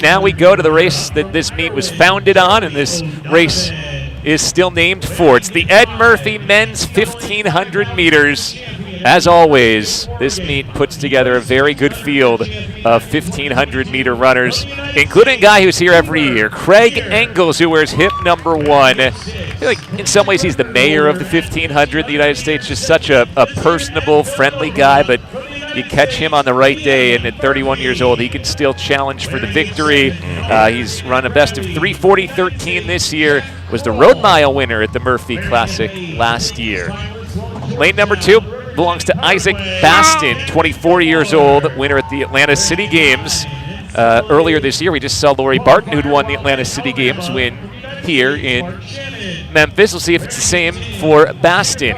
Now we go to the race that this meet was founded on, and this race is still named for. It's the Ed Murphey Men's 1500 meters. As always, this meet puts together a very good field of 1500-meter runners, including a guy who's here every year, Craig Engels, who wears hip number 1. I feel like in some ways he's the mayor of the 1500 in the United States, just such a personable, friendly guy, but you catch him on the right day, and at 31 years old, he can still challenge for the victory. He's run a best of 3:40.13 this year, was the road mile winner at the Murphy Classic last year. Lane number 2 belongs to Isaac Bastin, 24 years old, winner at the Atlanta City Games. Earlier this year, we just saw Lori Barton, who'd won the Atlanta City Games, win here in Memphis. We'll see if it's the same for Bastin.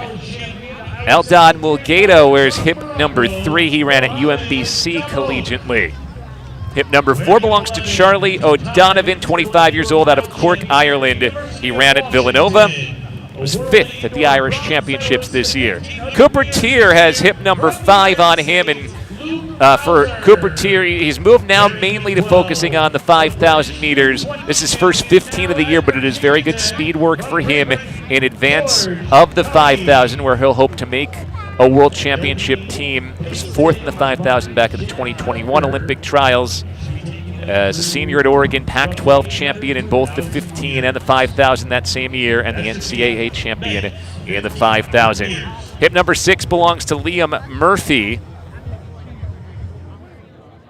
Eldad Mulgado wears hip number 3. He ran at UMBC collegiately. Hip number 4 belongs to Charlie O'Donovan, 25 years old, out of Cork, Ireland. He ran at Villanova. Was 5th at the Irish Championships this year. Cooper Teare has hip number 5 on him, and for Cooper Teare, he's moved now mainly to focusing on the 5,000 meters. This is his first 15 of the year, but it is very good speed work for him in advance of the 5,000, where he'll hope to make a World Championship team. He was 4th in the 5,000 back at the 2021 Olympic trials. As a senior at Oregon, Pac-12 champion in both the 15 and the 5,000 that same year, and the NCAA champion in the 5,000. Hip number 6 belongs to Liam Murphy.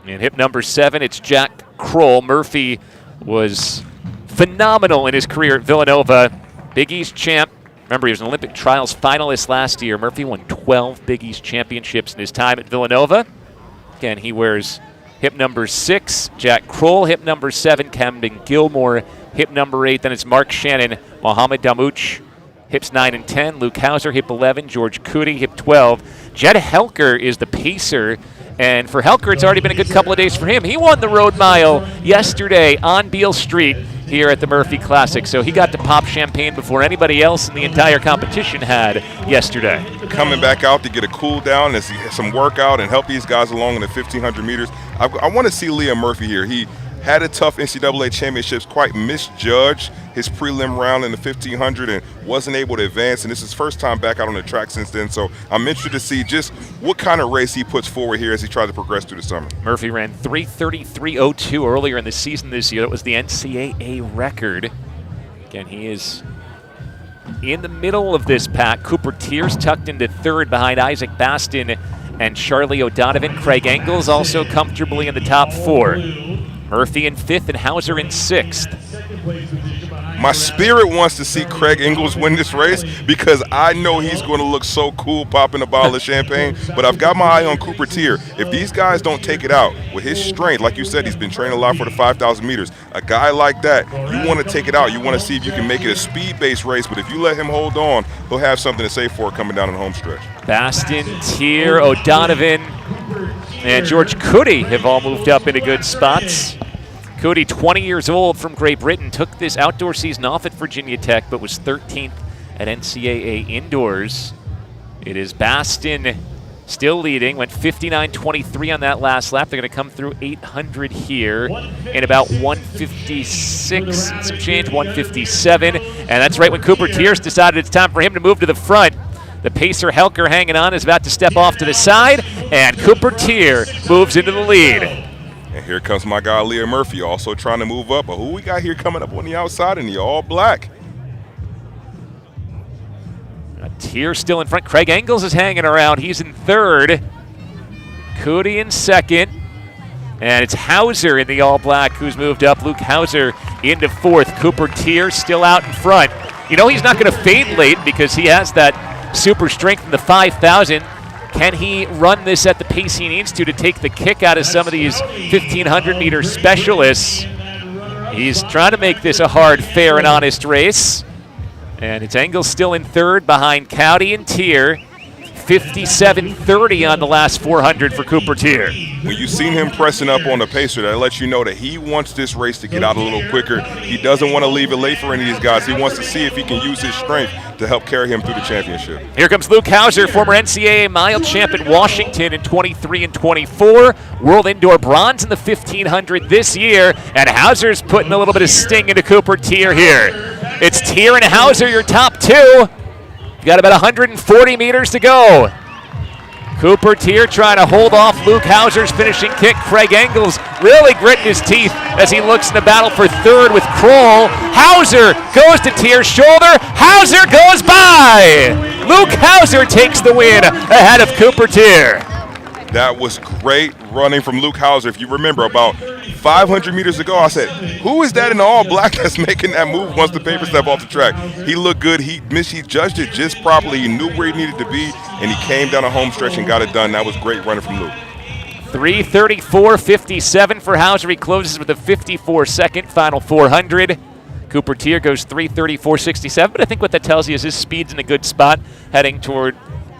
And hip number 7, it's Jack Kroll. Murphy was phenomenal in his career at Villanova. Big East champ. Remember, he was an Olympic trials finalist last year. Murphy won 12 Big East championships in his time at Villanova. Again, he wears hip number 6, Jack Kroll. Hip number 7, Camden Gilmore. Hip number 8, then it's Mark Shannon, Mohamed Damouche. Hips 9 and 10, Luke Hauser. Hip 11, George Cootie. Hip 12, Jed Helker is the pacer. And for Helker, it's already been a good couple of days for him. He won the road mile yesterday on Beale Street here at the Murphy Classic. So he got to pop champagne before anybody else in the entire competition had yesterday. Coming back out to get a cool down and some workout and help these guys along in the 1,500 meters. I want to see Liam Murphy here. He had a tough NCAA championships, quite misjudged his prelim round in the 1,500 and wasn't able to advance. And this is his first time back out on the track since then. So I'm interested to see just what kind of race he puts forward here as he tries to progress through the summer. Murphy ran 3:33.02 earlier in the season this year. That was the NCAA record. Again, he is in the middle of this pack. Cooper Teare's tucked into 3rd behind Isaac Bastin and Charlie O'Donovan. Craig Engels also comfortably in the top 4. Murphy in 5th and Hauser in 6th. My spirit wants to see Craig Engels win this race because I know he's going to look so cool popping a bottle of champagne, but I've got my eye on Cooper Teare. If these guys don't take it out with his strength, like you said, he's been training a lot for the 5,000 meters. A guy like that, you want to take it out. You want to see if you can make it a speed-based race, but if you let him hold on, he'll have something to say for it coming down the home stretch. Bastin, Teare, O'Donovan, and George Cootie have all moved up into good spots. Cootie, 20 years old from Great Britain, took this outdoor season off at Virginia Tech, but was 13th at NCAA indoors. It is Bastin still leading, went 59.23 on that last lap. They're going to come through 800 here in about 156, some change, 157. And that's right when Cooper Teare decided it's time for him to move to the front. The pacer Helker hanging on is about to step off to the side, and Cooper Teare moves into the lead. And here comes my guy, Liam Murphy, also trying to move up. But who we got here coming up on the outside in the all black? Teare still in front. Craig Engels is hanging around. He's in 3rd. Cootie in 2nd. And it's Hauser in the all black who's moved up. Luke Hauser into 4th. Cooper Teare still out in front. You know he's not going to fade late because he has that super strength in the 5,000. Can he run this at the pace he needs to take the kick out of some of these 1,500-meter specialists? He's trying to make this a hard, fair, and honest race. And it's Engels still in 3rd behind Cowdy and Teare. 57:30 on the last 400 for Cooper Teare. When you've seen him pressing up on the pacer, that lets you know that he wants this race to get out a little quicker. He doesn't want to leave it late for any of these guys. He wants to see if he can use his strength to help carry him through the championship. Here comes Luke Hauser, former NCAA mile champ at Washington in 23 and 24. World Indoor Bronze in the 1500 this year. And Hauser's putting a little bit of sting into Cooper Teare here. It's Teare and Hauser, your top two. You got about 140 meters to go. Cooper Teare trying to hold off Luke Hauser's finishing kick. Craig Engels really gritting his teeth as he looks in the battle for third with Kroll. Hauser goes to Teare's shoulder. Hauser goes by. Luke Hauser takes the win ahead of Cooper Teare. That was great running from Luke Hauser. If you remember, about 500 meters ago, I said, who is that in all black that's making that move once the paper step off the track? He looked good. He judged it just properly. He knew where he needed to be, and he came down a home stretch and got it done. That was great running from Luke. 3:34.57 for Hauser. He closes with a 54-second final 400. Cooper Teare goes 3:34.67, but I think what that tells you is his speed's in a good spot heading toward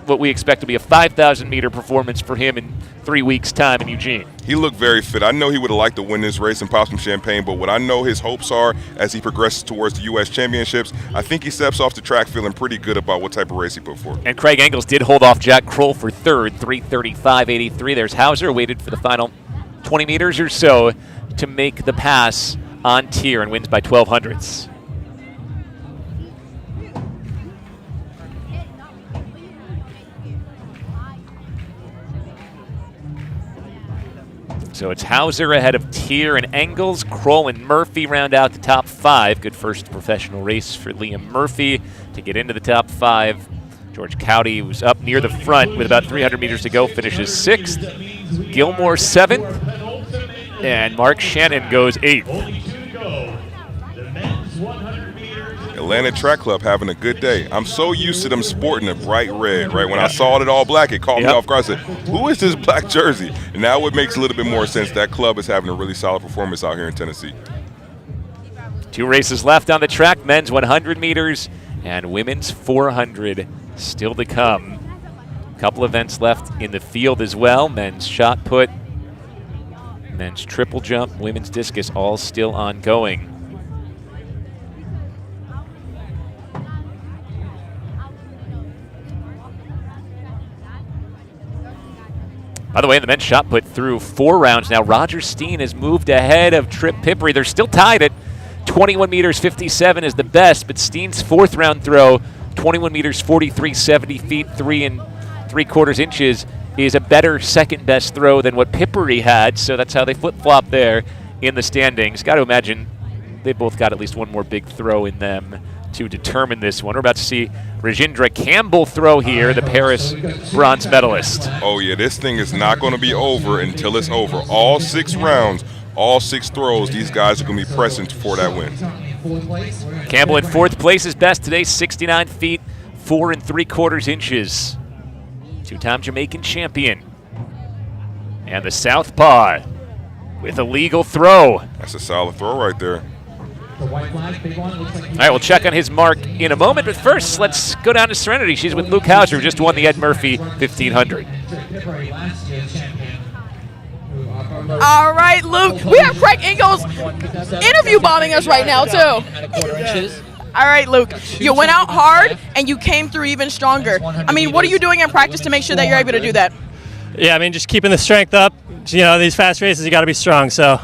what we expect to be a 5,000-meter performance for him in 3 weeks' time in Eugene. He looked very fit. I know he would have liked to win this race and pop some champagne, but what I know his hopes are as he progresses towards the U.S. Championships, I think he steps off the track feeling pretty good about what type of race he put forward. And Craig Engels did hold off Jack Kroll for third, 3:35.83. There's Hauser, waited for the final 20 meters or so to make the pass on Teare and wins by 12 hundredths. So it's Hauser ahead of Teare and Engels. Kroll and Murphy round out the top five. Good first professional race for Liam Murphy to get into the top five. George Cowdy was up near the front with about 300 meters to go, finishes sixth. Gilmore seventh. And Mark Shannon goes eighth. Atlanta Track Club having a good day. I'm so used to them sporting a bright red, right? When I saw it all black, it caught me off guard. I said, who is this black jersey? And now it makes a little bit more sense. That club is having a really solid performance out here in Tennessee. 2 races left on the track, men's 100 meters and women's 400 still to come. A couple events left in the field as well. Men's shot put, men's triple jump, women's discus, all still ongoing. By the way, the men's shot put through 4 rounds now. Roger Steen has moved ahead of Trip Pippery. They're still tied at 21 meters 57 is the best, but Steen's 4th round throw, 21 meters 43, 70 feet, 3 3/4 inches, is a better second best throw than what Pippery had. So that's how they flip-flop there in the standings. Got to imagine they both got at least one more big throw in them to determine this one. We're about to see Rajindra Campbell throw here, the Paris bronze medalist. Oh, yeah, this thing is not going to be over until it's over. All 6 rounds, all 6 throws, these guys are going to be pressing for that win. Campbell in 4th place is best today, 69 feet, 4 3/4 inches. 2-time Jamaican champion. And the southpaw with a legal throw. That's a solid throw right there. All right, we'll check on his mark in a moment, but first, let's go down to Serenity. She's with Luke Hauser, who just won the Ed Murphy 1500. All right, Luke, we have Craig Engels interview bombing us right now, too. All right, Luke, you went out hard, and you came through even stronger. I mean, what are you doing in practice to make sure that you're able to do that? Yeah, I mean, just keeping the strength up. You know, these fast races, you got to be strong, so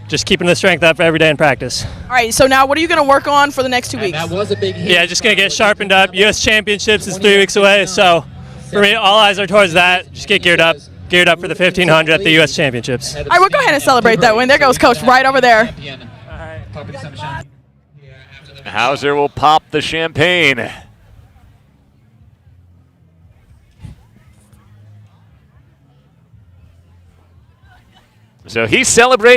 just keeping the strength up every day in practice. All right, so now what are you going to work on for the next 2 weeks? That was a big hit. Yeah, just going to get sharpened up. U.S. Championships is 3 weeks away, so for me, all eyes are towards that. Just get geared up for the 1500 at the U.S. Championships. All right, we'll go ahead and celebrate that win. There goes Coach right over there. Hauser will pop the champagne. So he celebrates